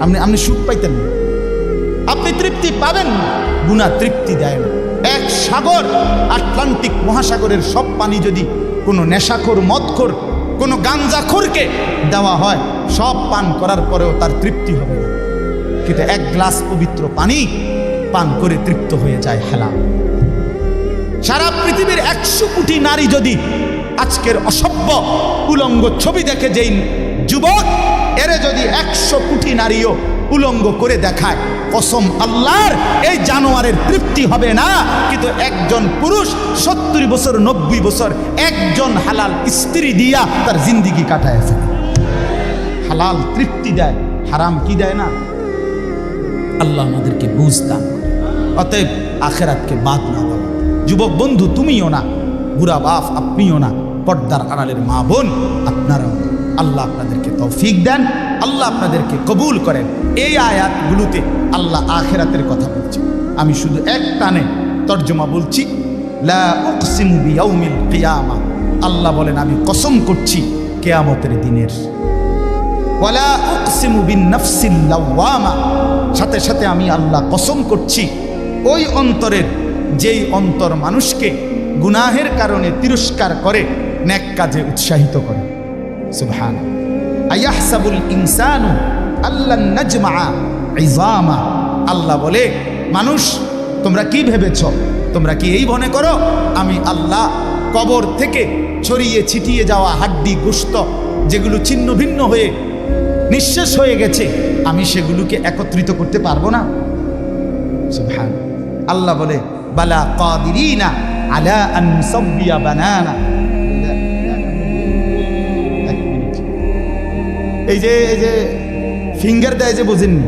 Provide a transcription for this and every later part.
আপনি সুখ পাইতেন না, আপনি তৃপ্তি পাবেন না। গুনাহ তৃপ্তি দেয় না। এক সাগর, আটলান্টিক মহাসাগরের সব পানি যদি কোনো নেশাখোর, মদখোর, কোনো গাঞ্জাখোরকে দেওয়া হয়, সব পান করার পরেও তার তৃপ্তি হবে না। কিন্তু এক গ্লাস পবিত্র পানি পান করে তৃপ্ত হয়ে যায় হালাল। সারা পৃথিবীর 100 কোটি নারী যদি আজকের অসভ্য উলঙ্গ ছবি দেখে, যেই যুবক এরে যদি 100 কোটি নারীও উলঙ্গ করে দেখায়, কসম আল্লাহর এই জানোয়ারের তৃপ্তি হবে না। কিন্তু একজন পুরুষ 70 বছর 90 বছর একজন হালাল স্ত্রী দিয়া তার জিন্দিগি কাটায় ফেলে। হালাল তৃপ্তি দেয়, হারাম কি দেয় না। আল্লাহ আমাদেরকে বুঝ দান করে। অতএব আখেরাতকে বাদ না দাও। যুবক বন্ধু তুমিও না, বুড়া বাপ আপনিও না, পর্দার আড়ালের মা বোন আপনারাও না। আল্লাহ আপনাদেরকে তৌফিক দেন, আল্লাহ আপনাদেরকে কবুল করেন। এই আয়াতগুলোতে আল্লাহ আখেরাতের কথা বলছে। আমি শুধু এক টানে তর্জমা বলছি। লা উকসিমু বিয়াউমিল কিয়ামা, আল্লাহ বলেন আমি কসম করছি কিয়ামতের দিনের। ওয়ালা উকসিমু বিন-নাফসিল লাওয়ামা, সাথে সাথে আমি আল্লাহ কসম করছি ওই অন্তরের, যেই অন্তর মানুষকে গুনাহের কারণে তিরস্কার করে, নেক কাজে উৎসাহিত করে। সুবহান। আয়াহসাবুল ইনসানু আল্লান নাজমা ইজামা, আল্লাহ বলে মানুষ তোমরা কি ভেবেছ, তোমরা কি এই মনে করো আমি আল্লাহ কবর থেকে ছড়িয়ে ছিটিয়ে যাওয়া হাড্ডি গোশত যেগুলো ছিন্ন ভিন্ন হয়ে নিঃশেষ হয়ে গেছে, আমি সেগুলোকে একত্রিত করতে পারবো না? সুবহান। আল্লাহ বলে বালা কাদিরিনা আলা আন নুসাব্বিয়া বানানা। এই যে ফিঙ্গার দেয় যে, বোঝেননি?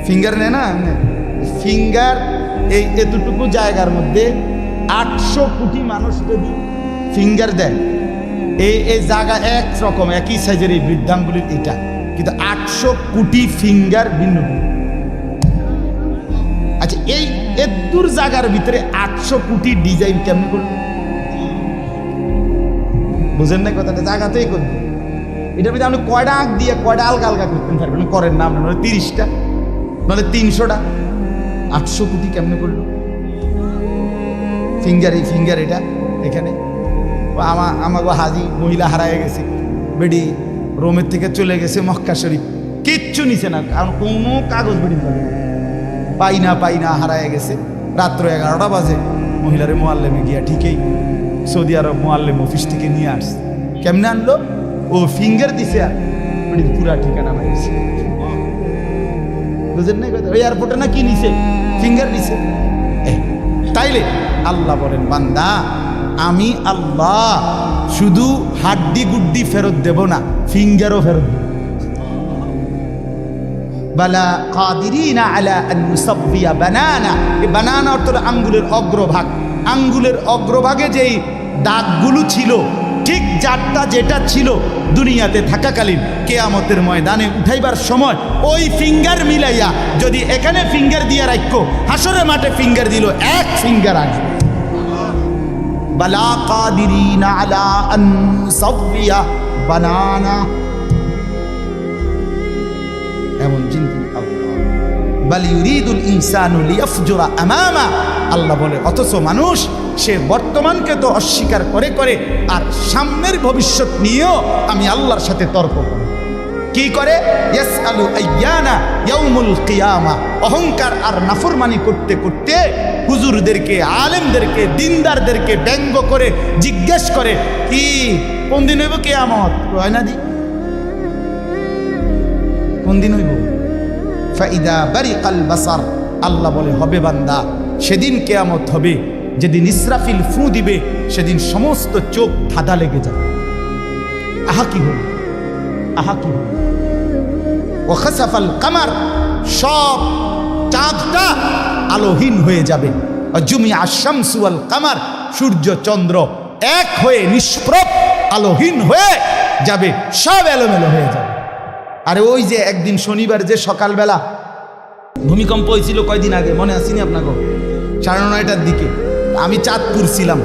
ফিঙ্গার নেয় না, ফিঙ্গার এই এতটুকু জায়গার মধ্যে 800 কোটি মানুষ যদি ফিঙ্গার দেয়, এই জায়গা একরকম একই সাইজের এই বৃদ্ধাঙ্গুলির এটা, কিন্তু 800 কোটি ফিঙ্গার ভিন্ন ভিন্ন। আচ্ছা এই এদুর জায়গার ভিতরে 800 কোটি ডিজাইন কেমন করবে? বুঝেন না কথাটা? জায়গাতেই করবে। এটার ভিতরে আপনি কয়টা আঁক দিয়ে কয়টা আলগা আলগা করতে পারবেন? করেন না আপনার, 30টা নাহলে 300টা। 800 কোটি কেমনে করলো? ফিঙ্গার, এই ফিঙ্গার এটা এখানে। আমাকে হাজি মহিলা হারায় গেছে, বেডি রোমের থেকে চলে গেছে মক্কা শরীফ, কিচ্ছু নিছে না, কারণ কোনো কাগজ বেডি পাই না হারায় গেছে। রাত্র 11টা বাজে মহিলারে মোয়াল্লেমে গিয়া ঠিকই সৌদি আরব মোয়াল্লেম অফিস থেকে নিয়ে আসছে। কেমনে আনলো? ও ফিঙ্গার দিছে আর পুরা ঠিকানা পাইছে। বুঝেন না কথা? ওই এয়ারপোর্টে না কি নিছে? ফিঙ্গার দিছে। তাইলে আল্লাহ বলেন বান্দা আমি আল্লাহ শুধু হাড্ডি গুড্ডি ফেরত দেব না, ফিঙ্গারও ফেরত দেব। বালা কাদিরিনা আলা আন নুসাব্বিয়া বানানা। এই বানানা অর্থ আঙ্গুলের অগ্রভাগ। আঙ্গুলের অগ্রভাগে যেই দাগগুলো ছিল, ঠিক যারটা যেটা ছিল দুনিয়াতে থাকাকালীন, কিয়ামতের ময়দানে উঠাইবার সময় ওই ফিঙ্গার মিলাইয়া যদি এখানে ফিঙ্গার দিয়ে রাখো, হাসরের মাঠে ফিঙ্গার দিল, এক ফিঙ্গার আসবে। বালা কাদিরিনা আলা আন নুসাব্বিয়া বানানা। এমন চিন্তা বাল ইউরিদুল ইনসানু লিয়াফজুরা আমামা। আল্লাহ বলে অথচ মানুষ সে বর্তমানকে তো অস্বীকার করে করে আর সামনের ভবিষ্যৎ নিয়েও আমি আল্লাহর সাথে তর্ক করে। কি করে? ইয়াসআলু আইয়ানা ইয়াউমুল কিয়ামা। অহংকার আর নাফরমানি করতে করতে হুজুরদেরকে, আলেমদেরকে, দিনদারদেরকে ব্যঙ্গ করে জিজ্ঞেস করে কি কোন দিন হইব কিয়ামত? হয় না দি কোন দিন হইব? ফাইদা বারিকাল বাসার। আল্লাহ বলে হবে বান্দা, সেদিন কিয়ামত হবে যেদিন ইসরাফিল ফু দিবে, সেদিন সমস্ত চোখ ধাঁধা লেগে যাবে। আহা কি হল, আহা কি হল। ওয়া খাসাফাল কামার, সব চাঁদটা আলোহীন হয়ে যাবে। জুমিয়া আশ-শামসু ওয়াল কামার, সূর্য চন্দ্র এক হয়ে নিষ্প্রভ আলোহীন হয়ে যাবে, সব এলোমেলো হয়ে যাবে। আরে ওই যে একদিন শনিবার যে সকালবেলা ভূমিকম্প হয়েছিল কয়দিন আগে, মনে আসেনি আপনাকে? 9:30টার দিকে আমি চাঁদপুর ছিলাম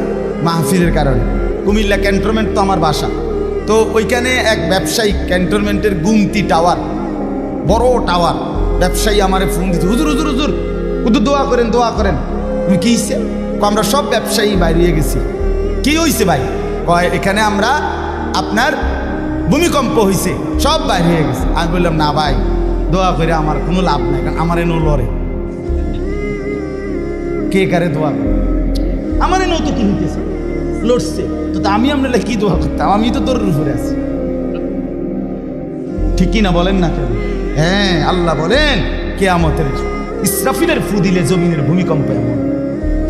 মাহফিলের কারণে। কুমিল্লা ক্যান্টনমেন্ট তো আমার বাসা, তো ওইখানে এক ব্যবসায়িক ক্যান্টনমেন্টের গুমতি টাওয়ার, বড় টাওয়ার, ব্যবসায়ী আমারে ফোন দিতে, হুজুর হুজুর হুজুর হুজুর দোয়া করেন দোয়া করেন। তুমি কি হয়েছে? আমরা সব ব্যবসায়ী বাইরে গেছি। কি হয়েছে ভাই? কয় এখানে আমরা আপনার ভূমিকম্প হয়েছে, সব বাইরে হয়ে গেছে। আমি বললাম না ভাই, দোয়া করে আমার কোনো লাভ নাই, কারণ আমার এনো লড়ে কে কারে দোয়া করে, আমার এনো তো কি হইতেছে, লড়ছে তো আমি আপনার কি দোয়া করতাম, আমি তো তোর উপরে আছি। ঠিকই না বলেন না কেন? হ্যাঁ, আল্লাহ বলেন কিয়ামতের ইসরাফিলের ফু দিলে জমিনের ভূমিকম্প এমন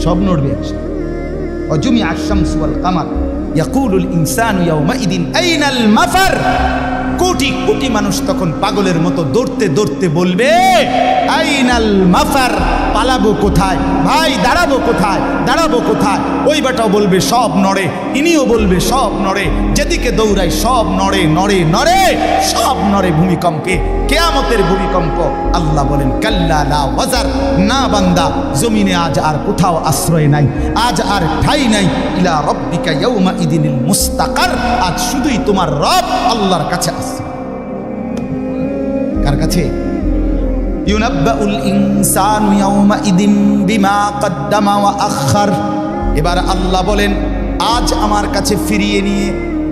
সব নড়বে একসাথে। অজুমি আশ-শামসু ওয়াল কামার ইয়াকুলুল ইনসানু ইয়াওমাইদিন আইনাল মাফার। কোটি কোটি মানুষ তখন পাগলের মতো দৌড়তে দৌড়তে বলবে আইনাল মাফার, পালাবো কোথায় ভাই, দাঁড়াবো কোথায়, দাঁড়াবো কোথায়। ওই বেটাও বলবে সব নড়ে, ইনিও বলবে সব নড়ে, যেদিকে দৌড়ায় সব নড়ে নড়ে নড়ে, সব নড়ে ভূমিকম্পে, কিয়ামতের ভূমিকম্প। আল্লাহ বলেন কাল্লা লা ওয়াজার, না বান্দা, জমিনে আজ আর কোথাও আশ্রয় নাই, আজ আর ঠাই নাই। ইলা রব্বিকা ইয়াউমা ইদিনিল মুস্তাকার, আজ শুধুই তোমার রব আল্লাহর কাছে আছে। কার কাছে? ইউনাব্বাউল ইনসানু ইয়াউমা ইদিন বিমা কদ্দামা ওয়া আখার। এবার আল্লাহ বলেন আজ আমার কাছে ফিরিয়ে নিয়ে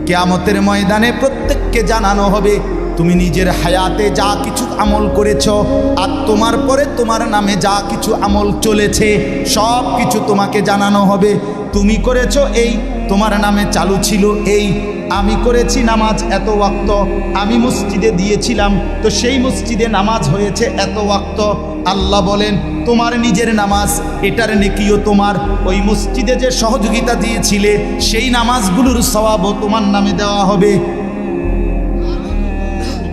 কিয়ামতের ময়দানে প্রত্যেককে জানানো হবে তুমি নিজের হায়াতে যা কিছু আমল করেছ, আর তোমার পরে তোমার নামে যা কিছু আমল চলেছে সব কিছু তোমাকে জানানো হবে। তুমি করেছ এই, তোমার নামে চালু ছিল এই, আমি করেছি নামাজ এত ওয়াক্ত, আমি মসজিদে দিয়েছিলাম তো সেই মসজিদে নামাজ হয়েছে এত ওয়াক্ত। আল্লাহ বলেন তোমার নিজের নামাজ এটার নেকিও তোমার, ওই মসজিদে যে সহযোগিতা দিয়েছিলে সেই নামাজগুলোর সওয়াবও তোমার নামে দেওয়া হবে।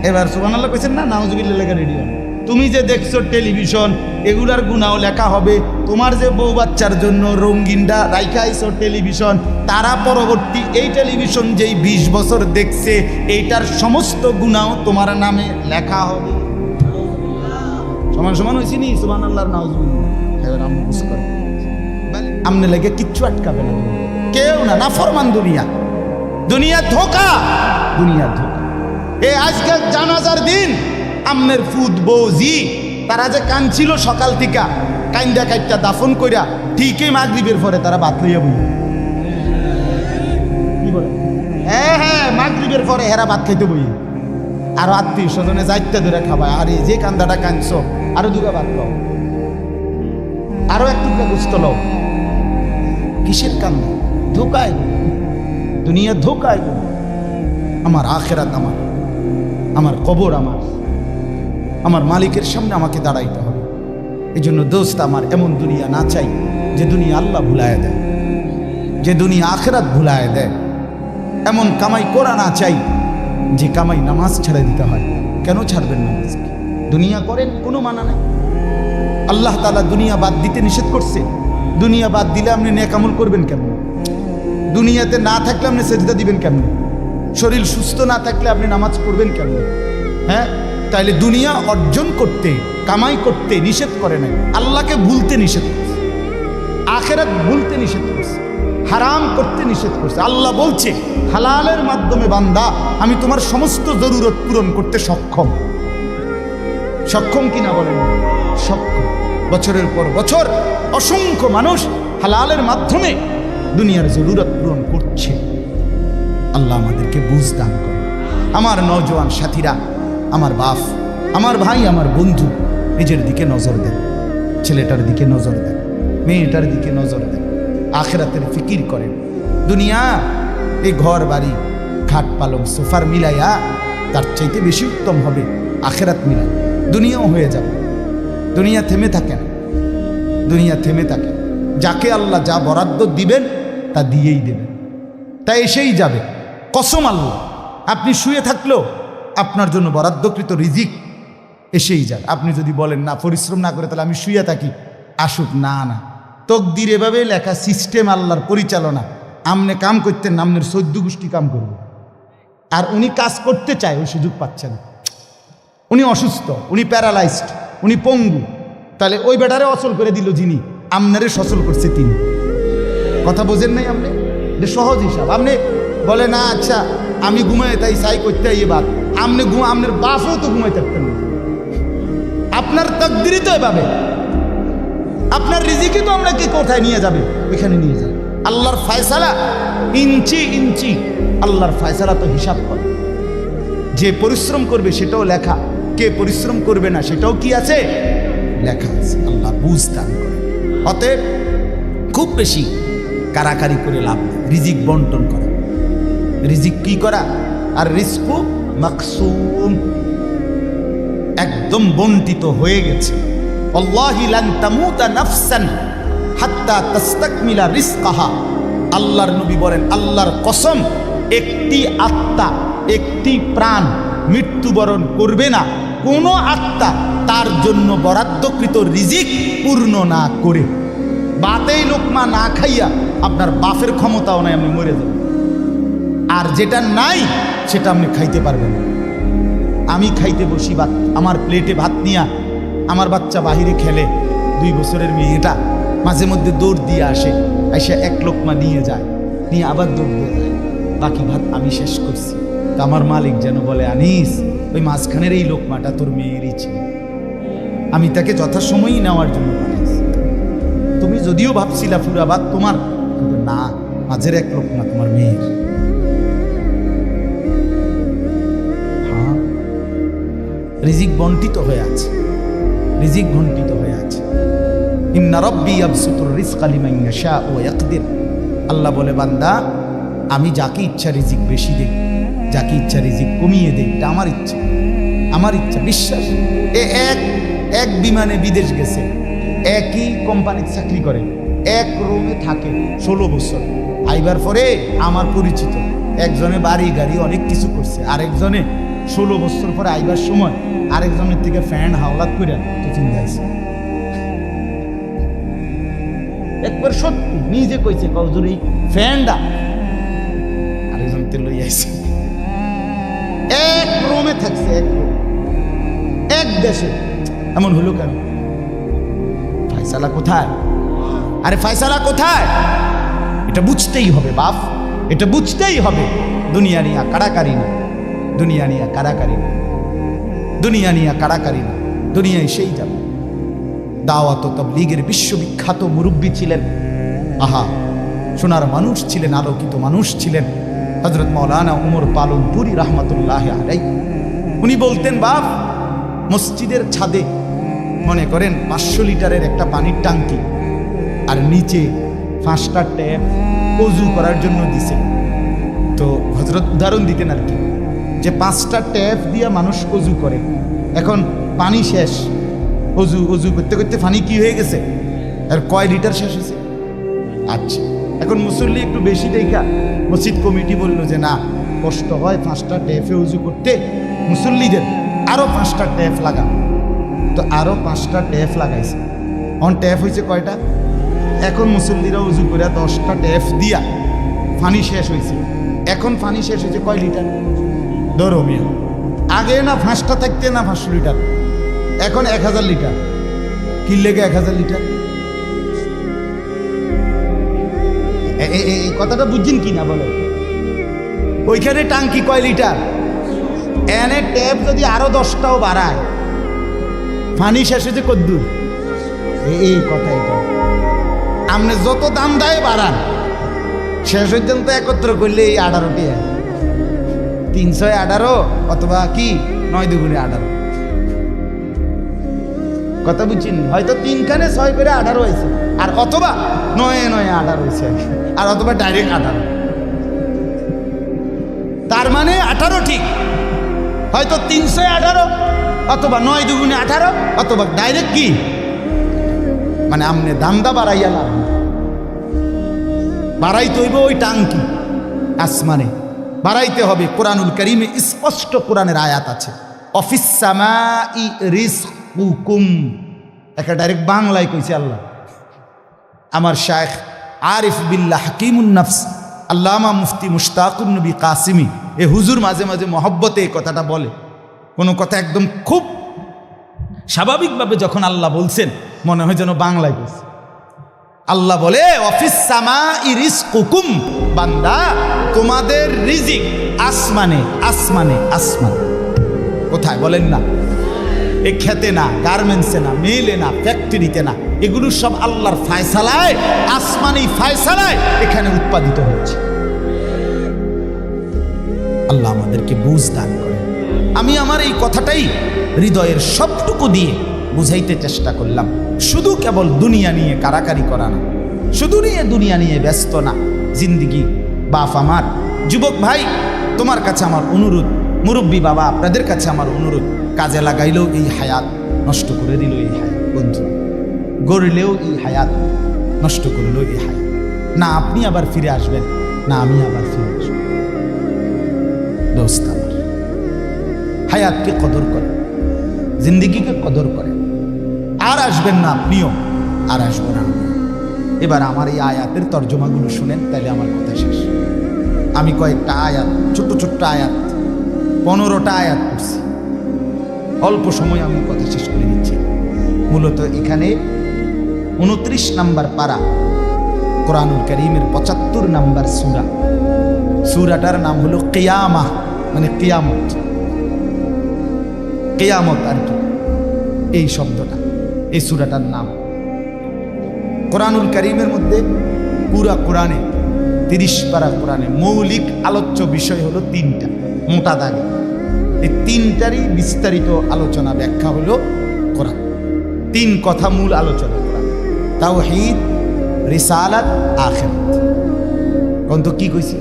এবার সুবহানাল্লাহ কইছেন না, নাউজুবিল্লাহ লেখা রেডি হবে। তুমি যে দেখছো টেলিভিশন, এগুলার গুনাও লেখা হবে। তোমার যে বউ বাচ্চার জন্য রঙিনটা রাইখাইছো টেলিভিশন, তারা পরবর্তী এই টেলিভিশন যেই 20 বছর দেখছে এইটার সমস্ত গুনাও তোমার নামে লেখা হবে। সমান সমান হয়েছি নি? সুবহানাল্লাহর নাউজুবিল্লাহ। এবার আমি বুঝ করে আমনে লাগে কিচ্ছু আটকাবে না, কেউ না, নাফরমান দুনিয়া, দুনিয়া ধোঁকা, দুনিয়া ধোঁকা। এই আজকে জানাজার দিন আমনের ফুদ বৌজি তারা যে কাঁদছিল সকাল থেকে, কাইন্দা কাইটটা দাফন কইরা ঠিকই মাগরিবের পরে তারা ভাত লইয়া বই। কি বলে? হ্যাঁ হ্যাঁ, মাগরিবের পরে হেরা ভাত খাইতে বই। আরো আত্মীয় স্বজনে যাইতে ধরে খাবায়, আরে যে কান্দাটা কাঁদছো আরো দুটা ভাত খাও, আরো এক টুকরা গুস্ত লও। কিসের কান্দা? ধোকায়, দুনিয়া ধোকায়। আমার আখেরাত আমার, আমার কবর আমার মালিকের সামনে আমাকে দাঁড়াইতে হবে। এই জন্য দোস্ত আমার এমন দুনিয়া না চাই যে দুনিয়া আল্লাহ ভুলায় দেয়, যে দুনিয়া আখেরাত ভুলায় দেয়। এমন কামাই করা না চাই যে কামাই নামাজ ছেড়ে দিতে হয়। কেন ছাড়বেন নামাজকে? দুনিয়া করেন, কোনো মানা নাই। আল্লাহ তাআলা দুনিয়া বাদ দিতে নিষেধ করছে। দুনিয়া বাদ দিলে আপনি নেক আমল করবেন কেমন? দুনিয়াতে না থাকলে আপনি সেজদা দিবেন কেমন? শরীর সুস্থ না থাকলে আপনি নামাজ পড়বেন কেমন? হ্যাঁ, তাইলে দুনিয়া অর্জন করতে, কামাই করতে নিষেধ করে নাই, আল্লাহকে ভুলতে নিষেধ করছে, আখেরাত ভুলতে নিষেধ করছে, হারাম করতে নিষেধ করছে। আল্লাহ বলছে হালালের মাধ্যমে বান্দা আমি তোমার সমস্ত জরুরত পূরণ করতে সক্ষম। সক্ষম কিনা বলেন? সক্ষম। বছরের পর বছর অসংখ্য মানুষ হালালের মাধ্যমে দুনিয়ার জরুরত পূরণ করছে। আল্লাহ আমাদেরকে বুঝ দান করে। আমার নওজোয়ান সাথীরা, আমার বাপ, আমার ভাই, আমার বন্ধু, নিজের দিকে নজর দেন, ছেলেটার দিকে নজর দেন, মেয়েটার দিকে নজর দেন, আখেরাতের ফিকির করেন। দুনিয়া এই ঘর বাড়ি খাট পালং সোফার মিলাইয়া তার চাইতে বেশি উত্তম হবে আখেরাত মিলাই। দুনিয়াও হয়ে যাবে, দুনিয়া থেমে থাকে না, দুনিয়া থেমে থাকে। যাকে আল্লাহ যা বরাদ্দ দিবেন তা দিয়েই দেবেন, তা এসেই যাবে। কসম আল্লাহ, আপনি শুয়ে থাকলেও আপনার জন্য বরাদ্দকৃত রিজিক এসেই যাবে। আপনি যদি বলেন না পরিশ্রম না করে তাহলে আমি শুয়ে থাকি, আসুক। না না, তকদির এভাবে লেখা, সিস্টেম আল্লাহর পরিচালনা। আমনে কাম করতেন, আমনের 14 গোষ্ঠী কাম করবে। আর উনি কাজ করতে চায়, ওই সুযোগ পাচ্ছে না। উনি অসুস্থ, উনি প্যারালাইজড, উনি পঙ্গু, তাহলে ওই বেটারে অচল করে দিল যিনি, আমনারে সচল করছে তিনি। কথা বোঝেন নাই আপনি? সহজ হিসাব। আপনি বলে না আচ্ছা আমি ঘুমাই তাই সাই করতে বাদ, আপনি আপনার বাপও তো ঘুমাই থাকতেন না, আপনার তাকদীরই তো এভাবে, আপনার রিজিকই তো আপনাকে কোথায় নিয়ে যাবে, ওইখানে নিয়ে যাবে। আল্লাহর ফয়সালা ইঞ্চি ইঞ্চি, আল্লাহর ফয়সালা তো হিসাব করে। যে পরিশ্রম করবে সেটাও লেখা, কে পরিশ্রম করবে না সেটাও কি আছে, লেখা আছে। আল্লাহ বুঝ দান করে। অতএব খুব বেশি কারাকারি করে লাভ নেই, রিজিক বন্টন করা, রিজিক কি করা, আর রিজকু মাকসুম, একদম বন্টিত হয়ে গেছে। আল্লাহি লান তামুতা নাফসান হাত্তা তাস্তাকমিলা রিজকাহা, আল্লাহর নবী বলেন, আল্লাহর কসম, একটি আত্মা, একটি প্রাণ মৃত্যুবরণ করবে না কোনো আত্মা তার জন্য বরাদ্দকৃত রিজিক পূর্ণ না করে। বাতেই লোকমা না খাইয়া আপনার বাপের ক্ষমতাও নাই, আপনি মরে যাবেন। আর যেটা নাই সেটা আপনি খাইতে পারবেন না। আমি খাইতে বসি ভাত, আমার প্লেটে ভাত নিয়া আমার বাচ্চা বাহিরে খেলে, 2 বছরের মেয়েটা মাঝে মধ্যে দৌড় দিয়ে আসে, এসে এক লোকমা নিয়ে যায়, নিয়ে আবার দৌড় দিয়ে যায়, বাকি ভাত আমি শেষ করছি। তা আমার মালিক যেন বলে, আনিস, ওই মাঝখানের এই লোকমাটা তোর মেয়েরই ছিল, আমি তাকে যথাসময়ই নেওয়ার জন্য পাঠাইছি। তুমি যদিও ভাবছিলা পুরা ভাত তোমার, কিন্তু না, মাঝের এক লোকমা তোমার মেয়ের। হ্যাঁ, রিজিক বন্টিত হয়ে আছে, রিজিক বন্টিত হয়ে আছে। ইন্না রাব্বি ইয়াবসুতুর রিজকা লিমান ইয়াশাউ ওয়া ইয়াকদির, আল্লাহ বলে, বান্দা, আমি যাকে ইচ্ছা রিজিক বেশি দেই, যাকে ইচ্ছা রিজিক কমিয়ে দেই, এটা আমার ইচ্ছা, আমার ইচ্ছা। বিশ্বাস, এক বিমানে বিদেশ গেছে, একই কোম্পানিতে চাকরি করে, এক রুমে থাকে 16 বছর। আইবার পরে আমার পরিচিত একজনে বাড়ি গাড়ি অনেক কিছু করছে, আরেকজনে 16 বছর পরে আইবার সময় আরেকজনের থেকে ফ্যান হাওলাত করে টিফিন দিয়েছে। একবার সত্যি নিজে কইছে, কজুরি ফ্যানটা আরেকজন তে লই আইছে, এক রুমে থাকছে, এক রুম, এক দেশে। এমন হলো কেন? ফয়সালা কোথায়? আরে ফয়সালা কোথায়? এটা বুঝতেই হবে বাপ, এটা বুঝতেই হবে। দুনিয়া নিয়ে কাড়াকাড়ি না, দুনিয়া নিয়ে কাড়াকাড়ি না, দুনিয়া নিয়ে কাড়াকাড়ি না, দুনিয়ায় সেই যাবে। দাওয়াত ও তাবলীগের বিশ্ববিখ্যাত মুরব্বী ছিলেন, আহা, সোনার মানুষ ছিলেন, আলোকিত মানুষ ছিলেন হযরত মাওলানা উমর পালনপুরি রাহমাতুল্লাহি আলাইহি। উনি বলতেন, বাপ, মসজিদের ছাদে মনে করেন 500 লিটারের একটা পানির ট্যাঙ্কি, আর নিচে 5টা ট্যাপ ওযু করার জন্য দিছে। তো হযরত উদাহরণ দিতেন আর কি, যে 5টা ট্যাপ দিয়ে মানুষ ওযু করে, এখন পানি শেষ, ওযু করতে করতে পানি কি হয়ে গেছে, আর কয় লিটার শেষ হয়েছে। আচ্ছা, এখন মুসল্লি একটু বেশি দেখা মসজিদ কমিটি বললো যে না, কষ্ট হয় 5টা ট্যাপে ওযু করতে, মুসল্লিদের আরো 5টা ট্যাপ লাগা। তো আরো 5টা ট্যাপ লাগাইছে। অন ট্যাপ হয়েছে কয়টা? এখন মুসল্লিরা উজু করে 10টা ট্যাপ দিয়া পানি শেষ হয়েছে। এখন পানি শেষ হয়েছে কয় লিটার? ধরো মিয়া, আগে না 5টা থাকতে না 500 লিটার, এখন 1000 লিটার। কি লেগে 1000 লিটার? এই কথাটা বুঝছেন কি না বলে? ওইখানে টাঙ্কি কয় লিটার, এনে ট্যাপ যদি আরো 10টাও বাড়ায়, পানি শেষ হয়েছে কদ্দুর? এই কথা, এটা আপনি যত দাম দেয় বাড়ান, শেষ পর্যন্ত একত্র করলে এই 18টি 318 অথবা কি 9 দুগুণে 18। কথা বুঝছেন? হয়তো 3খানে 6 করে 18 হয়েছে, আর অথবা 9 9 18 হয়েছে, আর অথবা ডাইরেক্ট 18। তার মানে 18 ঠিক, হয়তো 318 অথবা 9 দুগুণে 18 অথবা ডাইরেক্ট কি, মানে আমনে দামদা বাড়াইয়া লাভ, বাড়াইতে হইব ওই টাঙ্কি আসমানে বাড়াইতে হবে। কোরআনুল কারীমে স্পষ্ট কোরআনের আয়াত আছে, অফিস সামাই রিজকুকুম, একটা ডাইরেক্ট বাংলায় কইছে আল্লাহ। আমার শায়েখ আরিফ বিল্লাহ হাকিমুন নফস আল্লামা মুফতি মুশতাকুন নবী কাসিমি, এ হুজুর মাঝে মাঝে মহব্বতে এই কথাটা বলে। কোনো কথা একদম খুব স্বাভাবিকভাবে যখন আল্লাহ বলছেন, মনে হয় যেন বাংলায় বলছে। আল্লাহ বলে, অফিস সামাই রিজকুকুম, বান্দা তোমাদের রিজিক আসমানে আসমানে আসমানে। কোথায় বলেন না? এ খেতে না, গার্মেন্টসে না, মেলে না, ফ্যাক্টরিতে না, এগুলো সব আল্লাহর ফায়সালায়, আসমানি ফায়সালায় এখানে উৎপাদিত হচ্ছে। আল্লাহ আমাদেরকে বুঝ দান করে। আমি আমার এই কথাটাই হৃদয়ের সবটুকু দিয়ে বুঝাইতে চেষ্টা করলাম। শুধু কেবল দুনিয়া নিয়ে কারাকারি করা না, শুধু দুনিয়া নিয়ে ব্যস্ত না। জিন্দিগি বাপ আমার, যুবক ভাই তোমার কাছে আমার অনুরোধ, মুরব্বী বাবা আপনাদের কাছে আমার অনুরোধ, কাজে লাগাইলেও এই হায়াত নষ্ট করে দিল এই হায়াত, বন্ধু গড়লেও এই হায়াত নষ্ট করলেও এই হায়াত। না আপনি আবার ফিরে আসবেন, না আমি আবার ফিরে আসবো। দোস্ত আমার, হায়াতকে কদর করে, জিন্দিগিকে কদর করে। আর আসবেন না আপনিও, আর আসবো না আমি। এবার আমার এই আয়াতের তর্জমাগুলো শুনেন, তাহলে আমার কথা শেষ। আমি কয়েকটা আয়াত, ছোট্ট ছোট্ট আয়াত, 15টা আয়াত করছি। অল্প সময় আমি কথা শেষ করে দিচ্ছি। মূলত এখানে 29 নম্বর পারা, কোরআনুল কারীমের 75 নম্বর সূরা। সূরাটার নাম হলো কিয়ামা, মানে কিয়ামত। কিয়ামত আর কি, এই শব্দটা, এই সূরাটার নাম। কোরআনুল কারীমের মধ্যে পুরা কোরআনে 30 পারা কোরআনে মৌলিক আলোচ্য বিষয় হলো 3টা, মোটা দাগে। এই 3টারই বিস্তারিত আলোচনা ব্যাখ্যা হলো কোরআন। 3 কথা মূল আলোচনা কোরআন: তাওহীদ, রিসালাত, আখিরাত। কোন তো কি কইছি?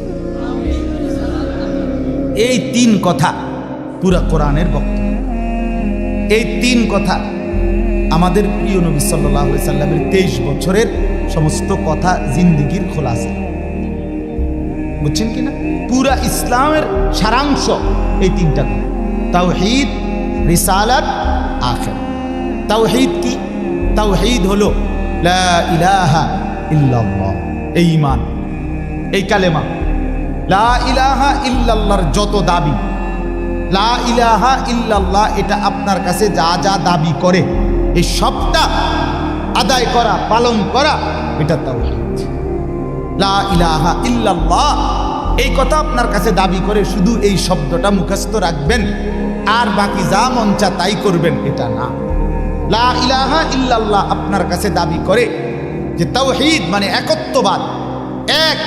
এই 3 কথা পুরা কোরআনের বক্তব্য। এই 3 কথা আমাদের প্রিয় নবী সাল্লাল্লাহু আলাইহি সাল্লামের 23 বছরের সমস্ত কথা, জিন্দিগির খোলাসা। বুঝছেন কিনা? পুরা ইসলামের সারাংশ এই 3টা কথা: তাওহীদ, রিসালাত, আখিরাত। তাওহীদ কি? তাওহীদ হলো লা ইলাহা ইল্লাল্লাহ, এই ঈমান, এই কালেমা। লা ইলাহা ইল্লাল্লাহর যত দাবি, লা ইলাহা ইল্লাল্লাহ এটা আপনার কাছে যা যা দাবি করে এই সবটা আদায় করা, পালন করা, এটা তাওহীদ। লা ইলাহা ইল্লাল্লাহ এই কথা আপনার কাছে দাবি করে শুধু এই শব্দটা মুখস্থ রাখবেন আর বাকি যা মন চা তাই করবেন, এটা না। লা ইলাহা ইল্লাল্লাহ আপনার কাছে দাবি করে যে তাওহীদ মানে একত্ববাদ। এক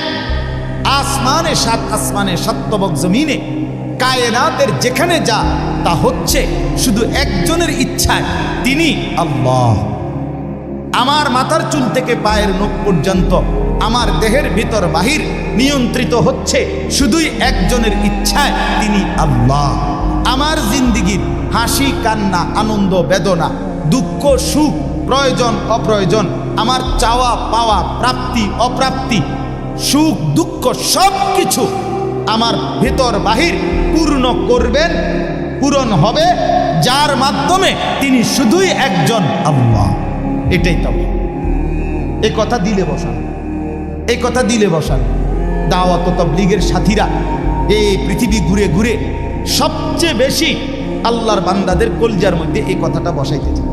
আসমানে, 7 আসমানে, 7 তবক জমিনে, কায়নাতের যেখানে যা তা হচ্ছে শুধু একজনের ইচ্ছায়, তিনি আল্লাহ। আমার মাথার চুল থেকে পায়ের নখ পর্যন্ত, আমার দেহের ভিতর বাহির নিয়ন্ত্রিত হচ্ছে শুধুই একজনের ইচ্ছায়, তিনি আল্লাহ। আমার জিন্দিগির হাসি কান্না, আনন্দ বেদনা, দুঃখ সুখ, প্রয়োজন অপ্রয়োজন, আমার চাওয়া পাওয়া, প্রাপ্তি অপ্রাপ্তি, সুখ দুঃখ সব কিছু আমার ভেতর বাহির পূর্ণ করবেন, পূরণ হবে যার মাধ্যমে, তিনি শুধুই একজন আল্লাহ। এটাই তো এই কথা দিলে বসান, এই কথা দিলে বসান। দাওয়াত ও তাবলীগের সাথীরা এই পৃথিবী ঘুরে ঘুরে সবচেয়ে বেশি আল্লাহর বান্দাদের কলজার মধ্যে এই কথাটা বসাইতেছে।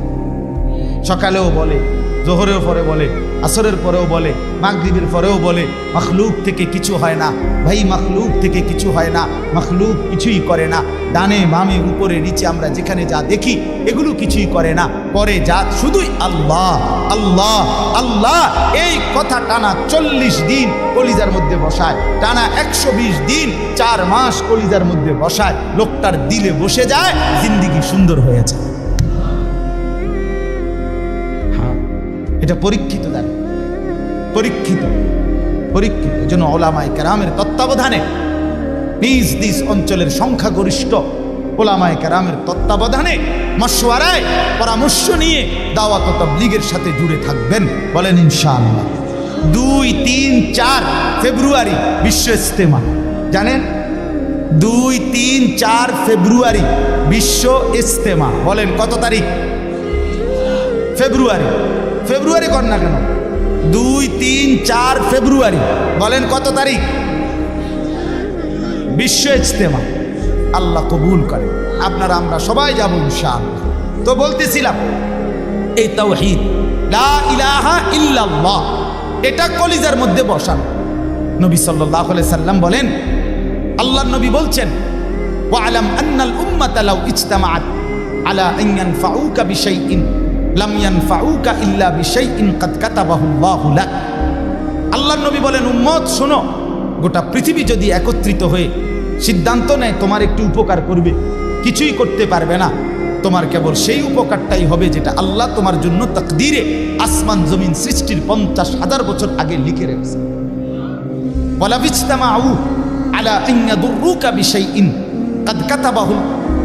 সকালেও বলে, জোহরের পরে বলে, আসরের পরেও বলে, মাগরিবের পরেও বলে, মখলুক থেকে কিছু হয় না ভাই, মখলুক থেকে কিছু হয় না, মখলুক কিছুই করে না। ডানে বামে উপরে নিচে আমরা যেখানে যা দেখি এগুলো কিছুই করে না, করে যা শুধুই আল্লাহ আল্লাহ আল্লাহ। এই কথা টানা 40 দিন কলিজার মধ্যে বসায়, টানা 120 দিন 4 মাস কলিজার মধ্যে বসায়, লোকটার দিলে বসে যায়, জিন্দিগি সুন্দর হয়ে যায়। এটা পরীক্ষিত, দেন পরীক্ষিত, পরীক্ষিত। যেন ওলামায়ে কেরামের তত্ত্বাবধানে, নিজ নিজ অঞ্চলের সংখ্যাগরিষ্ঠ ওলামায়ে কেরামের তত্ত্বাবধানে, মশওয়ারায়, পরামর্শ নিয়ে দাওয়াত ও তাবলীগের সাথে জুড়ে থাকবেন। বলেন ইনশাআল্লাহ। 2, 3, 4 ফেব্রুয়ারি বিশ্ব ইজতেমা। জানেন 2, 3, 4 ফেব্রুয়ারি বিশ্ব ইজতেমা। বলেন কত তারিখ? ফেব্রুয়ারি। ফেব্রুয়ারি কর না কেন? 2, 3, 4 ফেব্রুয়ারি। বলেন কত তারিখ? বিশ্ব ইজতেমা। আল্লাহ কবুল করে, আপনারা আমরা সবাই যাব ইনশাআল্লাহ। তো বলতেছিলাম এই তাওহীদ লা ইলাহা ইল্লাল্লাহ এটা কলিজার মধ্যে বসান। নবী সাল্লাল্লাহু আলাইহি সাল্লাম বলেন, আল্লাহর নবী বলছেন, ওয়ালাম আন্নাল উম্মাতা লাউ ইজতামাআত আলা আন ইয়ানফাউকা বিশাইইন লাম ইয়ানফাউকা ইল্লা বিশাইইন কাদ কাতাবাহু আল্লাহু লাক। আল্লাহর নবী বলেন, উম্মত শোনো, গোটা পৃথিবী যদি একত্রিত হয়ে সিদ্ধান্ত নেয় তোমার একটু উপকার করবে, কিছুই করতে পারবে না। তোমার কেবল সেই উপকারটাই হবে যেটা আল্লাহ তোমার জন্য তাকদীরে আসমান জমিন সৃষ্টির 50,000 বছর আগে লিখে রেখেছে। ওয়ালা বিজতামাউ আলা আন ইয়াদুররুকা বিশাইইন কাদ কাতাবাহু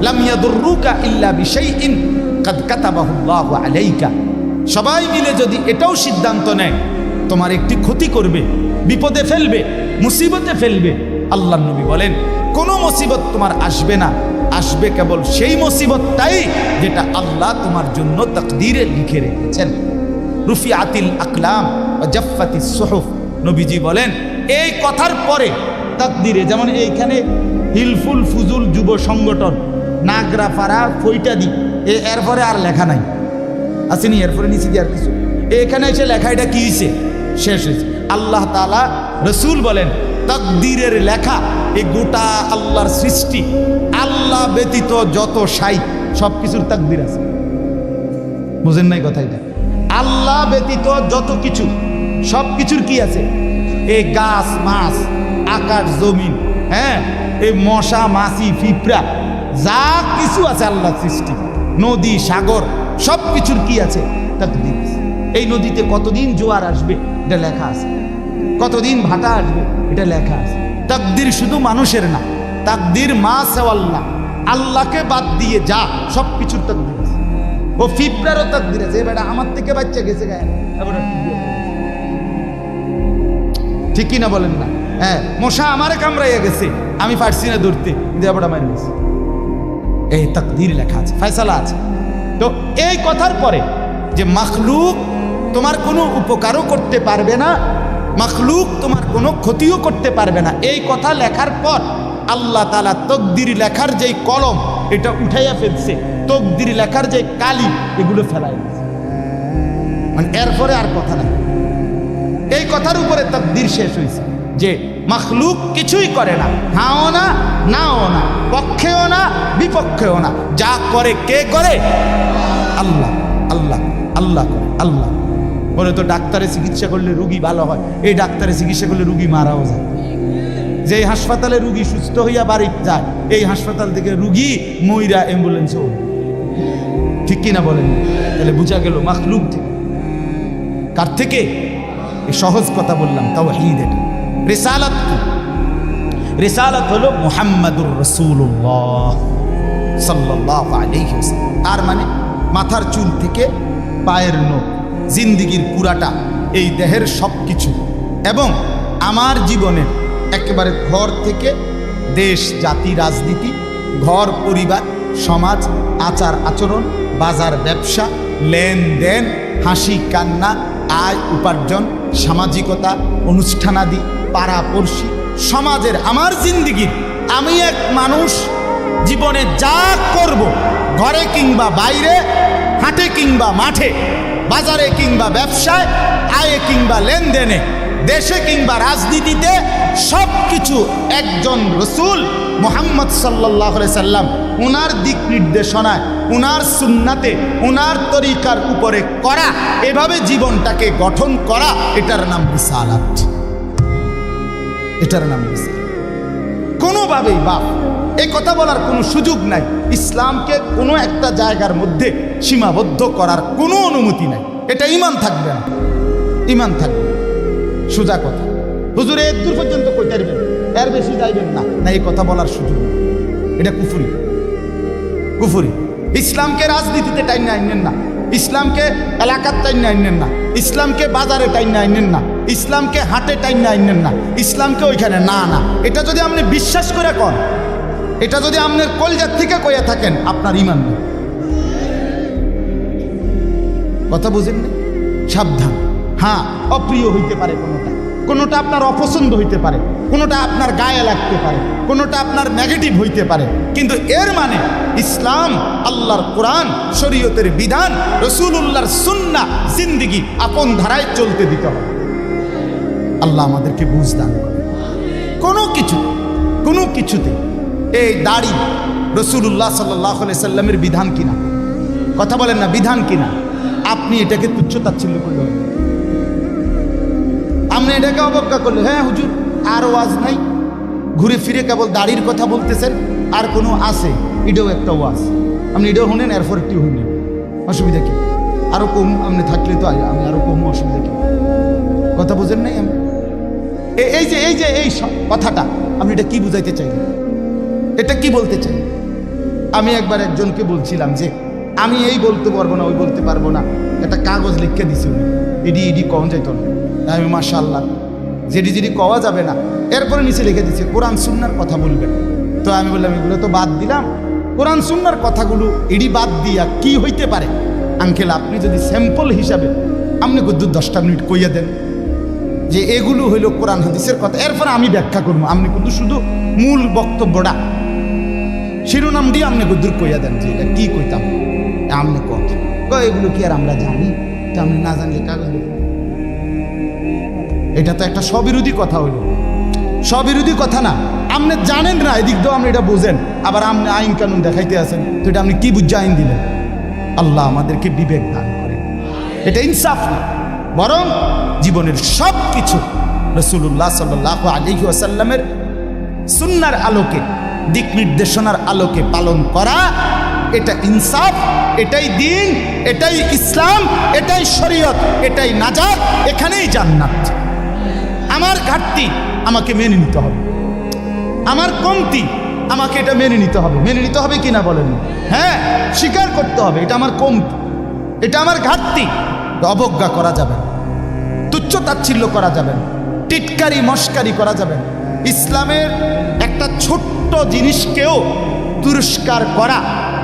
লাম ইয়াদুররুকা ইল্লা বিশাইইন কাদ কাতাবাহু আল্লাহু আলাইকা। সবাই মিলে যদি এটাও সিদ্ধান্ত নেয় তোমার একটি ক্ষতি করবে, বিপদে ফেলবে, মুসিবতে ফেলবে, আল্লাহর নবী বলেন কোনো মুসিবত তোমার আসবে না, আসবে কেবল সেই মুসিবতটাই যেটা আল্লাহ তোমার জন্য তাকদীরে লিখে রেখেছেন। রুফিআতিল আকলাম ওয়া জাফফাতিস সুহুফ। নবীজি বলেন এই কথার পরে তাকদীরে, যেমন এইখানে হিলফুল ফুজুল যুব সংগঠন নাগরাপাড়া ফইটাদি, এরপরে আর লেখা নাই, আসেনি, এরপরে নিচে দিয়ে আর কিছু, এখানে এসে লেখা, এটা কি হয়েছে, শেষ হয়েছে। আল্লাহ তাআলা রসুল বলেন তাকদীরের লেখা এই গোটা আল্লাহর সৃষ্টি, আল্লাহ ব্যতীত যত সাই সব কিছুর তাকদীর আছে। বুঝেন নাই কথা? এটা আল্লাহ ব্যতীত যত কিছু সব কিছুর কি আছে? এই গাছ মাছ, আকাশ জমিন, হ্যাঁ, এই মশা মাছি পিঁপড়া যা কিছু আছে আল্লাহর সৃষ্টি, নদী সাগর সব কিছুর কি আছে? তাকদীর আছে। এই নদীতে কতদিন জোয়ার আসবে এটা লেখা আছে, কতদিন ভাটা আসবে এটা লেখা আছে। তাকদীর শুধু মানুষের না, তাকদীর মা সেওয়াল্লাহ, আল্লাহকে বাদ দিয়ে যা সব কিছুর তাকদীর আছে। ও ফিপরারও তাকদীর আছে, বেটা আমার থেকে বাচ্চা গেছে গায়ে, ঠিক কিনা বলেন না? হ্যাঁ, মশা আমারে কামড়াইয়া গেছে, আমি পারছি না ধরতে, দেবটা মারি গেছে, এই তাকদীর লেখা আছে, ফয়সালা আছে। তো এই কথার পরে যে মাখলুক তোমার কোনো উপকারও করতে পারবে না, মাখলুক তোমার কোনো ক্ষতিও করতে পারবে না, এই কথা লেখার পর আল্লাহ তাআলা তকদির লেখার যেই কলম এটা উঠাইয়া ফেলছে, তকদির লেখার যে কালি এগুলো ফেলাই দিয়েছে, মানে এরপরে আর কথা নাই। এই কথার উপরে তকদির শেষ হয়েছে যে মাখলুক কিছুই করে না, হাও না নাও না, পক্ষেও না বিপক্ষেও না, যা করে কে করে? আল্লাহ। আল্লাহ আল্লাহ করে, আল্লাহ। বলে তো ডাক্তারে চিকিৎসা করলে রুগী ভালো হয়, এই ডাক্তারে চিকিৎসা করলে রুগী মারাও যায়। যে হাসপাতালে রুগী সুস্থ হইয়া বাড়ি যায়, এই হাসপাতাল থেকে রুগী মইরা অ্যাম্বুলেন্সে, ঠিক কিনা বলেন? তাহলে বুঝা গেল মাখলুক থেকে। কার থেকে? এই সহজ কথা বললাম, তাওহীদ। এটা রিসালাত কি? রিসালাত হলো মুহাম্মাদুর রাসূলুল্লাহ সাল্লাল্লাহু আলাইহি ওয়াসাল্লাম। তার মানে মাথার চুল থেকে পায়ের নখ, জিন্দিগির পুরাটা, এই দেহের সব কিছু, এবং আমার জীবনের একেবারে ঘর থেকে দেশ জাতি রাজনীতি, ঘর পরিবার সমাজ, আচার আচরণ, বাজার ব্যবসা, লেনদেন, হাসি কান্না, আয় উপার্জন, সামাজিকতা, অনুষ্ঠানাদি, পাড়াপড়শি, সমাজের আমার জিন্দিগির, আমি এক মানুষ জীবনে যা করব, ঘরে কিংবা বাইরে, হাটে কিংবা মাঠে, বাজারে কিংবা ব্যবসায়, আয়ে কিংবা লেনদেনে, দেশে কিংবা রাজনীতিতে, সব কিছু একজন রসূল মুহাম্মদ সাল্লাল্লাহু আলাইহি সাল্লাম উনার দিক নির্দেশনায়, উনার সুন্নাতে, উনার তরিকার উপরে করা, এভাবে জীবনটাকে গঠন করা, এটার নাম রিসালাত। এটার নাম রিসালাত। কোনোভাবেই বাপ এই কথা বলার কোনো সুযোগ নাই, ইসলামকে কোনো একটা জায়গার মধ্যে সীমাবদ্ধ করার কোনো অনুমতি নাই। এটা ঈমান থাকবে না, ঈমান থাকবে। সোজা কথা, হুজুর এর দূর পর্যন্ত কইতে পারবেন, এর বেশি যাইবেন না, না, এই কথা বলার সুযোগ নেই। এটা কুফরি, কুফরি। ইসলামকে রাজনীতিতে টাইনে আইনেন না, ইসলামকে এলাকার টাইনে আইনেন না, ইসলামকে বাজারে টাইনে আইনেন না, ইসলামকে হাটে টাইনে আইনেন না, ইসলামকে ওইখানে না না। এটা যদি আপনি বিশ্বাস করে কন, এটা যদি আপনার কলজার থেকে কইয়া থাকেন, আপনার ঈমান নেই। কথা বুঝেন না? সাবধান। হ্যাঁ, অপ্রিয় হইতে পারে কোনোটা, কোনোটা আপনার অপছন্দ হইতে পারে, কোনোটা আপনার গায়ে লাগতে পারে, কোনোটা আপনার নেগেটিভ হইতে পারে, কিন্তু এর মানে ইসলাম, আল্লাহর কোরআন, শরীয়তের বিধান, রাসূলুল্লাহর সুন্নাহ, জিন্দেগি আপন ধারায় চলতে দিতে হবে। আল্লাহ আমাদেরকে বুঝ দান করে। কোনো কিছুতে এই দাড়ি রাসূলুল্লাহ সাল্লাল্লাহু আলাইহি সাল্লামের বিধান কিনা? কথা বলেন না, বিধান কিনা? আপনি এটাকে তুচ্ছ তাচ্ছিল্য করলে হবে, আপনি এটাকে অবজ্ঞা করলে, হ্যাঁ হুজুর আর ওয়াজ নাই, ঘুরে ফিরে কেবল দাড়ির কথা বলতেছেন, আর কোনো আছে, এটাও একটা ওয়াজ, আপনি এটাও শুনেন, এরপর একটু শুনেন, অসুবিধা কি? আরো কম আপনি থাকলে তো আমি আরো কম, অসুবিধা কি? কথা বুঝেন নাই? আমি এই কথাটা আপনি এটা কি বুঝাইতে চাইলেন? এটা কি বলতে চাই? আমি একবার একজনকে বলছিলাম যে আমি এই বলতে পারবো না, ওই বলতে পারবো না, একটা কাগজ লিখে দিছি উনি, ইডি কওয়া যাইত না। আমি মাশাআল্লাহ যেটি কওয়া যাবে না, এরপরে নিচে লিখে দিচ্ছে কোরআন সুন্নাহর কথা বলবেন। তো আমি বললাম এগুলো তো বাদ দিলাম, কোরআন সুন্নাহর কথাগুলো ইডি বাদ দিয়া কি হইতে পারে? আঙ্কেল আপনি যদি স্যাম্পল হিসাবে আপনি কিন্তু 10টা মিনিট কইয়া দেন যে এগুলো হইল কোরআন হাদিসের কথা, এরপরে আমি ব্যাখ্যা করবো, আপনি কিন্তু শুধু মূল বক্তব্যটা শিরোনাম দিয়ে আপনি গুদ্দুর কইয়া দেন যে এটা কি কইতাম, আপনি এগুলো কি আর আমরা জানি? তা আপনি না জানলে কাগজ লিখে, এটা তো একটা স্ববিরোধী কথা হইল, স্ববিরোধী কথা না? আপনি জানেন না, এদিক দিয়েও আপনি এটা বুঝেন, আবার আপনি আইন কানুন দেখাইতে আছেন, তো এটা আপনি কি বুঝে আইন দিলেন? আল্লাহ আমাদেরকে বিবেক দান করে, এটা ইনসাফ না, বরং জীবনের সব কিছু রাসূলুল্লাহ সাল্লাল্লাহু আলাইহি ওয়াসাল্লামের সুন্নাহর আলোকে, দিক নির্দেশনার আলোকে পালন করা, এটা ইনসাফ, এটাই দ্বীন, এটাই ইসলাম, এটাই শরীয়ত, এটাই নাজাত, এখানেই জান্নাত। আমার ঘাটতি আমাকে মেনে নিতে হবে, আমার কমতি আমাকে এটা মেনে নিতে হবে। মেনে নিতে হবে কিনা বলেন? হ্যাঁ, স্বীকার করতে হবে এটা আমার কমতি, এটা আমার ঘাটতি। অবজ্ঞা করা যাবে না, তুচ্ছ তাচ্ছিল্য করা যাবে না, টিটকারি মস্কারি করা যাবে না। ইসলামের একটা ছোট্ট জিনিসকেও তুরস্কার করা,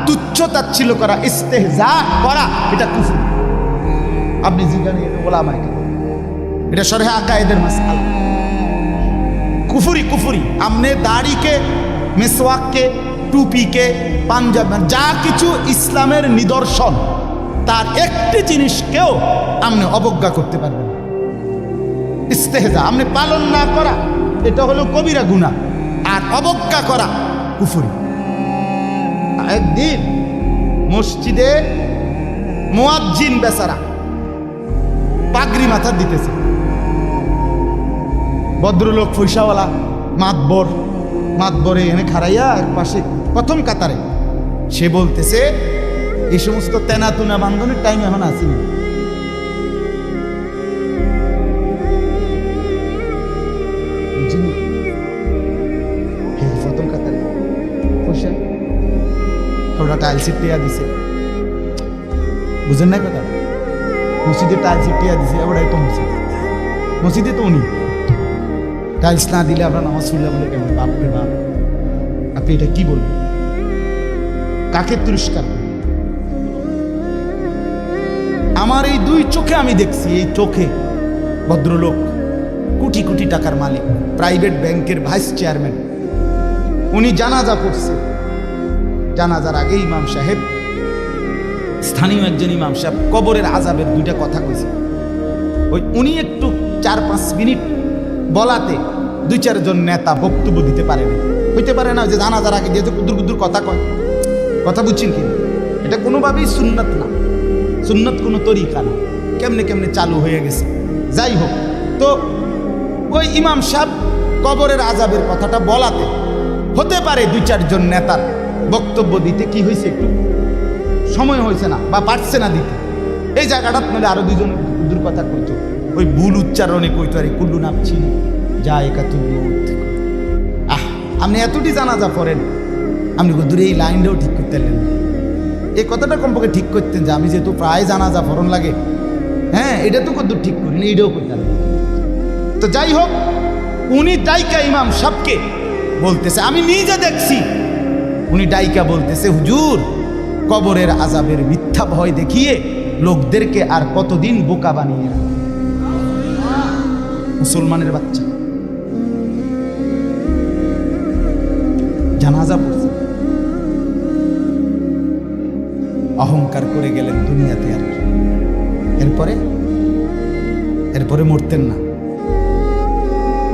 তুচ্ছ তাচ্ছিল্য করা, ইস্তেহজা করা, এটা কুফর। আপনি জিজ্ঞাসা ওলামায়ে কেরাম, এটা শরহে আকায়েদের মাসআলা, কুফরি। আপনি দাড়িকে, মিসওয়াককে, টুপিকে, পাঞ্জাব, যা কিছু ইসলামের নিদর্শন, তার একটি জিনিসকেও আপনি অবজ্ঞা করতে পারবেন। ইস্তেহজা আপনি পালন না করা, এটা হলো কবিরা গুনাহ, আর অবজ্ঞা করা কুফরি। একদিন মসজিদে মুয়াজ্জিন বেচারা পাগড়ি মাথা দিতেছে, ভদ্রলোক পয়সাওয়ালা মাতবরে এনে খাড়াইয়া এক পাশে প্রথম কাতারে, সে বলতেছে এই সমস্ত তেনাতুনা বান্ধনের টাইম এখন আসেনি। প্রথম কাতারে পয়সা ওরা টাইলস টিয়া দিছে, বুঝেন না কথা? মসজিদে টাইলস টিয়া দিছে, ওরাই তো মসজিদে তো উনি টাইলস না দিলে আমরা নামাজ পড়লে বলে কেমন? বাপরে বাপ, আপনি এটা কি বলবেন? কাকে তিরস্কার? আমার এই দুই চোখে আমি দেখছি, এই চোখে ভদ্রলোক কোটি কোটি টাকার মালিক, প্রাইভেট ব্যাংকের ভাইস চেয়ারম্যান, উনি জানাজা পড়ছে। জানাজার আগে ইমাম সাহেব, স্থানীয় একজন ইমাম সাহেব কবরের আযাবের দুইটা কথা কইছে। উনি একটু 4-5 মিনিট বলাতে 2-4 জন নেতা বক্তব্য দিতে পারে না, হইতে পারে না যে জানাজার আগে যেহেতু কুদুর কথা কয়, কথা বুঝছেন কি? এটা কোনোভাবেই সুন্নত না, সুন্নত কোনো তরিকা না, কেমনে চালু হয়ে গেছে। যাই হোক, তো ওই ইমাম সাহেব কবরের আযাবের কথাটা বলাতে হতে পারে 2-4 জন নেতার বক্তব্য দিতে কি হয়েছে, একটু সময় হয়েছে না বা পারছে না দিতে। এই জায়গাটা মানে আরো 2 জন কুদুর কথা কইতো, ওই ভুল উচ্চারণে কইতো, আরে কুল্লু নাপছি যা একাতুল মউত। আপনি এতটি জানাজা পড়েন, আপনি দূরে এই লাইনটাও ঠিক করতে পারলেন না। এই কথাটা কমপক্ষে ঠিক করতেন যে আমি যেহেতু প্রায় জানাজা পড়ন লাগে, হ্যাঁ এটা তো কত ঠিক করিনি, এইটাও করতে পারলেন। তো যাই হোক, উনি ডাইকা ইমাম সাহেবকে বলতেছে, আমি নিজে দেখছি, উনি ডাইকা বলতেছে, হুজুর কবরের আযাবের মিথ্যা ভয় দেখিয়ে লোকদেরকে আর কতদিন বোকা বানিয়ে রাখবে? মুসলমানের বাচ্চা জানাজা পড়ছে, অহংকার করে গেলেন দুনিয়াতে, আর কি। এরপরে মরতেন না,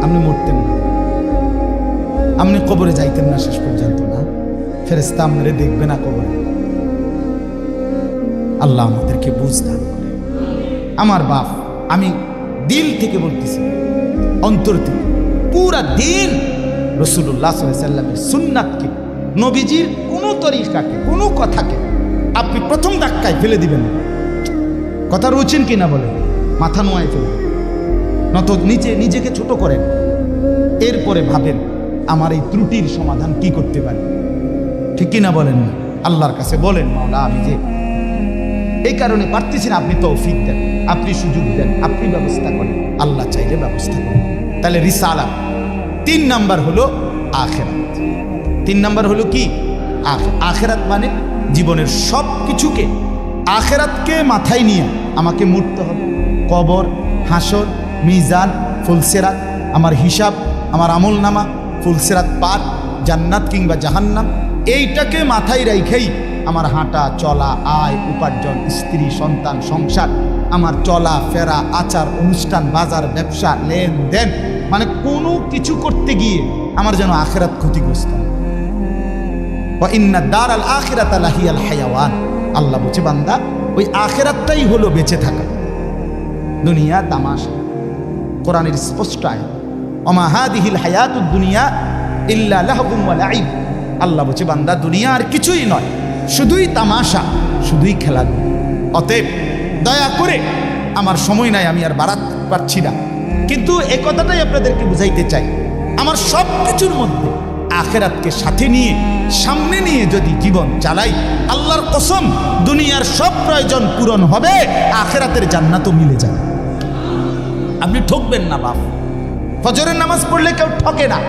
আপনি মরতেন না, আপনি কবরে যাইতেন না শেষ পর্যন্ত, না ফেরেশতা আপনারে দেখবে না কবরে। আল্লাহ আমাদেরকে বুঝ দান করে। আমার বাপ, আমি দিল থেকে বলতেছি, অন্তর থেকে, পুরা দিন রাসূলুল্লাহ সাল্লাল্লাহু আলাইহি সাল্লামের সুন্নাতকে, নবীজির কোনো তরিকাকে, কোনো কথাকে আপনি প্রথম ধাক্কায় ফেলে দিবেন। কথা রুচেন কিনা বলেন, মাথা নোয়ায় ফেলবেন, নত নিজেকে ছোট করেন, এরপরে ভাবেন আমার এই ত্রুটির সমাধান কি করতে পারি। ঠিক কিনা বলেন না? আল্লাহর কাছে বলেন, মাওলা আমি যে এই কারণে পারতেছি না, আপনি তৌফিক দেন, আপনি সুযোগ দেন, আপনি ব্যবস্থা করেন। আল্লাহ চাইলে ব্যবস্থা করেন। তাহলে রিসালাত। 3 নাম্বার হলো আখিরাত। 3 নাম্বার হলো কি? আখিরাত মানে জীবনের সব কিছুকে, আখিরাতকে মাথায় নিয়ে আমাকে মরতে হবে। কবর, হাসর, মিজান, ফুলসিরাত, আমার হিসাব, আমার আমলনামা, ফুলসিরাত পার, জান্নাত কিংবা জাহান্নাম, এইটাকে মাথায় রেখেই আমার হাঁটা চলা, আয় উপার্জন, স্ত্রী সন্তান, সংসার, আমার চলা ফেরা, আচার অনুষ্ঠান, বাজার ব্যবসা, লেনদেন, মানে কোনো কিছু করতে গিয়ে আমার যেন আখিরাত ক্ষতিগ্রস্ত। ওয়া ইন্না দারাল আখিরাতা লাহিয়াল হায়াওয়ান। আল্লাহ বলছে, বান্দা ওই আখিরাতটাই হলো বেঁচে থাকা। দুনিয়া তামাশা। কোরআনের স্পষ্ট আয়াত, ওমা হাদিহিল হায়াতুদ দুনিয়া ইল্লা লাহবুন ওয়া লাইব। আল্লাহ বলছে, বান্দা দুনিয়া আর কিছুই নয়, শুধুই তামাশা, শুধুই খেলাধুলা। অতএব দয়া করে, আমার সময় নাই, আমি আর বাড়াতে পারছি না, কিন্তু এ কথাটাই আপনাদেরকে বুঝাইতে চাই, আমার সব কিছুর মধ্যে আখিরাতকে সাথে নিয়ে, সামনে নিয়ে যদি জীবন চালাই, আল্লাহর কসম দুনিয়ার সব প্রয়োজন পূরণ হবে, আখিরাতের জান্নাতও মিলে যাবে। আপনি ঠকবেন না বাপ। ফজরের নামাজ পড়লে কেউ ঠকে না,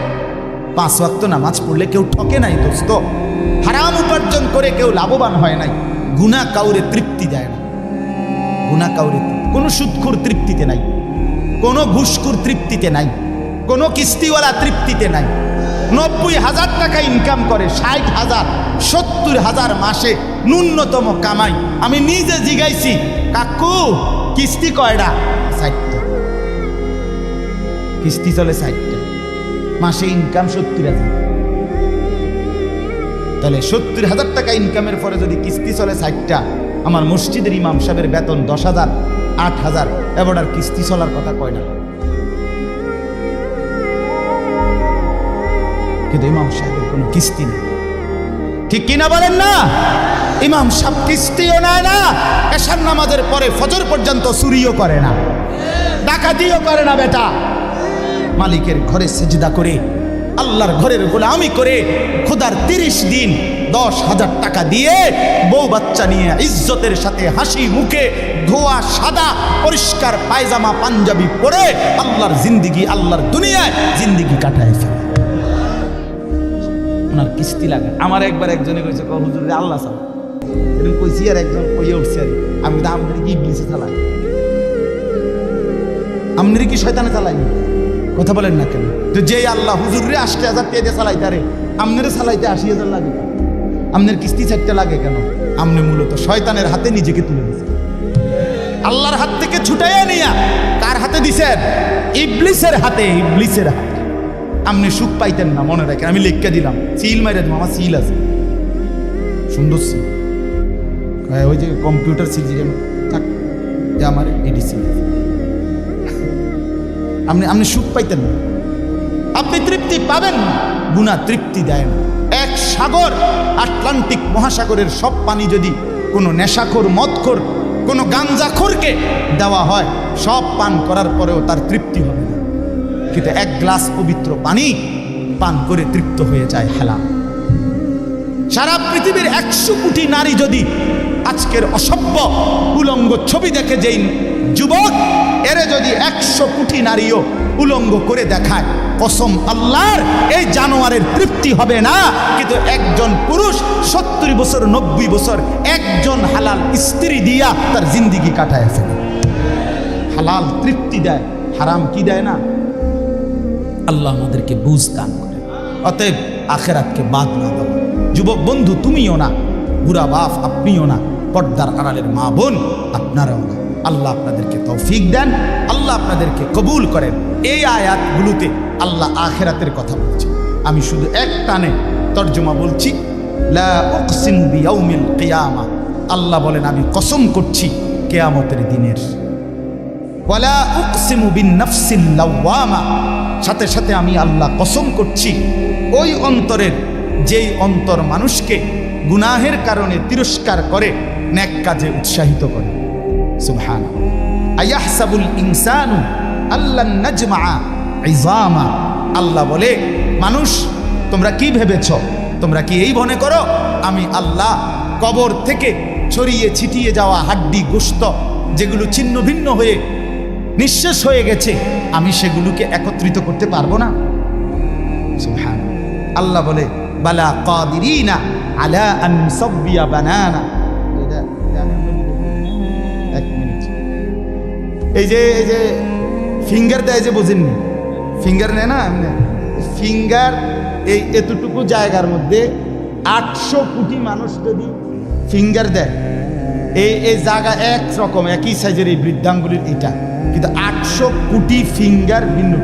5 ওয়াক্ত নামাজ পড়লে কেউ ঠকে নাই দোস্ত। হারাম উপার্জন করে কেউ লাভবান হয় নাই। গুনাহ কাউরে তৃপ্তি দেয় না, গুনাহ কাউরে, কোনো সুদখোর তৃপ্তিতে নাই, কোনো ঘুষখোর তৃপ্তিতে নাই, কোনো কিস্তিওয়ালা তৃপ্তিতে নাই। 90,000 টাকা ইনকাম করে, 60,000, 70,000 মাসে ন্যূনতম কামাই। আমি নিজে জিগাইছি, কাকু কিস্তি কয়টা? 60টা। কিস্তি চলে 60টা, মাসে ইনকাম 70,000। তাহলে 70,000 টাকা ইনকামের পরে যদি কিস্তি চলে 60টা, আমার মসজিদের ইমাম সাহেবের বেতন 10,000, 8,000, এবার আর কিস্তি চলার কথা কয় না। কিন্তু ইমাম সাহেবের কোনো কিস্তি নেই। ঠিক কিনা বলেন না? ইমাম সাহেব কিস্তিও নেয় না, এশার নামাজের পরে ফজর পর্যন্ত চুরিও করে না, ডাকাতিও করে না। বেটা মালিকের ঘরে সেজদা করে, আল্লাহর ঘরের গোলামি করে, খোদার 30 দিন 10,000 টাকা দিয়ে বউ বাচ্চা নিয়ে ইজ্জতের সাথে হাসি মুখে, ধোয়া সাদা পরিষ্কার পায়জামা পাঞ্জাবি পরে আল্লাহর জিন্দিগি, আল্লাহর দুনিয়ায় জিন্দিগি কাটায় ফেলে। ওনার কিস্তি লাগে। আমার একবার একজনে কইছে, হুজুর রে আল্লাহ সাল এরকম কইছি, আর একজন কইয়ে উঠছে, আমি তো আমনের কি ইবলিসে চালাই, আমনের কি শয়তানে চালাইনি? কথা বলেন না কেন? তো যে আল্লাহ হুজুর রে 80,000 টাকা দিয়ে চালাইতে, আরে আমনের চালাইতে 80,000 লাগে, আমনের কিস্তি 4টা লাগে কেন? আমনে মূলত শয়তানের হাতে নিজেকে তুলে দিছে। আল্লাহর হাত থেকে ছুটাইয়া নিয়া কার হাতে দিছেন? ইবলিসের হাতে, ইবলিসের হাতে। আপনি সুখ পাইতেন না, মনে রাখেন। আমি লিখকে দিলাম, সিল মাইরে দেবো, আমার সিল আছে, সুন্দর সিল, ওই যে কম্পিউটার সিল, থাক যে আমার এডি সিল। আপনি সুখ পাইতেন না, আপনি তৃপ্তি পাবেন না। গুনাহ তৃপ্তি দেয় না। এক সাগর, আটলান্টিক মহাসাগরের সব পানি যদি কোনো নেশাখোর, মদখোর, কোনো গাঞ্জাখোরকে দেওয়া হয়, সব পান করার পরেও তার তৃপ্তি হবে না। কিন্তু 1 গ্লাস পবিত্র পানি পান করে তৃপ্ত হয়ে যায় হালাল। সারা পৃথিবীর 100 কোটি নারী যদি আজকের অসভ্য উলঙ্গ ছবি দেখে, যেই যুবক এরে যদি 100 কোটি নারীও উলঙ্গ করে দেখায়, কসম আল্লাহর, এই জানোয়ারের তৃপ্তি হবে না। কিন্তু একজন পুরুষ 70 বছর 90 বছর একজন হালাল স্ত্রী দিয়া তার জিন্দিগি কাটায় ফেলে। হালাল তৃপ্তি দেয়, হারাম কি দেয় না? আল্লাহ আমাদেরকে বুঝ দান করে। অতএব আখিরাতকে বাদ না দাও। যুবক বন্ধু তুমিও না, বুড়া বাপ আপনিও না, পর্দার আড়ালের মা বোন আপনারাও না। আল্লাহ আপনাদেরকে তৌফিক দেন, আল্লাহ আপনাদেরকে কবুল করেন। এই আয়াতগুলোতে আল্লাহ আখিরাতের কথা বলছে। আমি শুধু এক টানে তর্জমা বলছি, লা উকসিমু বিয়াউমিল কিয়ামা, আল্লাহ বলেন আমি কসম করছি কিয়ামতের দিনের। ওয়ালা উকসিমু বিন-নাফসিল লাওয়ামা, সাথে সাথে আমি আল্লাহ কসম করছি ওই অন্তরের, যেই অন্তর মানুষকে গুনাহের কারণে তিরস্কার করে, নেক কাজে উৎসাহিত করে। সুবহানাল্লাহ। আয়াহসাবুল ইনসানু আল্লান নাজমা ইযামা, আল্লাহ বলে মানুষ তোমরা কি ভেবেছ, তোমরা কি এই মনে করো আমি আল্লাহ কবর থেকে ছড়িয়ে ছিটিয়ে যাওয়া হাড্ডি গোশত যেগুলো ছিন্ন ভিন্ন হয়ে নিঃশেষ হয়ে গেছে, আমি সেগুলোকে একত্রিত করতে পারবো না? সুবহানাল্লাহ। আল্লাহ বলে বালা কাদিরিনা আলা আন নুসাব্বিয়া বানানা। এক মিনিট, এই যে ফিঙ্গার দেয় যে, বোঝেননি? ফিঙ্গার নেয় না এমনি, ফিঙ্গার এই এতটুকু জায়গার মধ্যে 800 কোটি মানুষ যদি ফিঙ্গার দেয়, এই জায়গা একরকম একই সাইজের এই বৃদ্ধাঙ্গুলির এটা, কিন্তু 800 কোটি ফিঙ্গার ভিন্ন।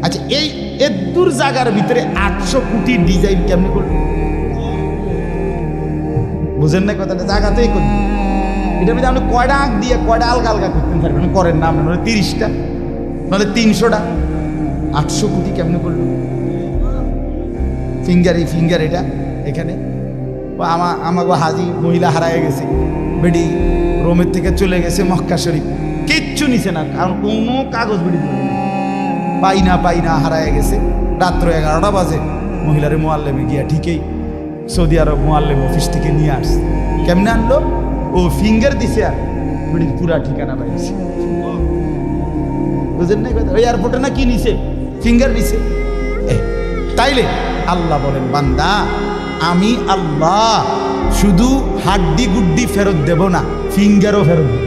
আচ্ছা এই এদুর জায়গার ভিতরে 800 কোটি ডিজাইন কেমনে করবে? বুঝেন না কথাটা? জায়গাতেই করবে। এটার মধ্যে আপনি কয়টা আঁক দিয়ে কয়টা আলগা আলগা করতে পারবেন? করেন না আপনার, 30টা নাহলে 300টা। 800 কোটি কেমনে করলো ফিঙ্গার? এই ফিঙ্গার এটা এখানে আমাকে হাজি মহিলা হারায় গেছে, বেডি রোমের থেকে চলে গেছে মক্কা শরীফ, কিচ্ছু নিছে না, কারণ কোনো কাগজ বেডি পাই না হারায় গেছে। রাত্র 11টা বাজে মহিলারে মোয়াল্লেমে গিয়া ঠিকই সৌদি আরব মোয়াল্লেম অফিস থেকে নিয়ে আসছে। কেমনে আনলো? ও ফিঙ্গার দিছে আর বেডির পুরা ঠিকানা পাইছে। বুঝেন না? ওই এয়ারপোর্টে না কি নিছে? ফিঙ্গার নিছে। তাইলে আল্লাহ বলেন বান্দা আমি আল্লাহ শুধু হাড্ডি গুড্ডি ফেরত দেব না, ফিঙ্গারও ফেরত দেব।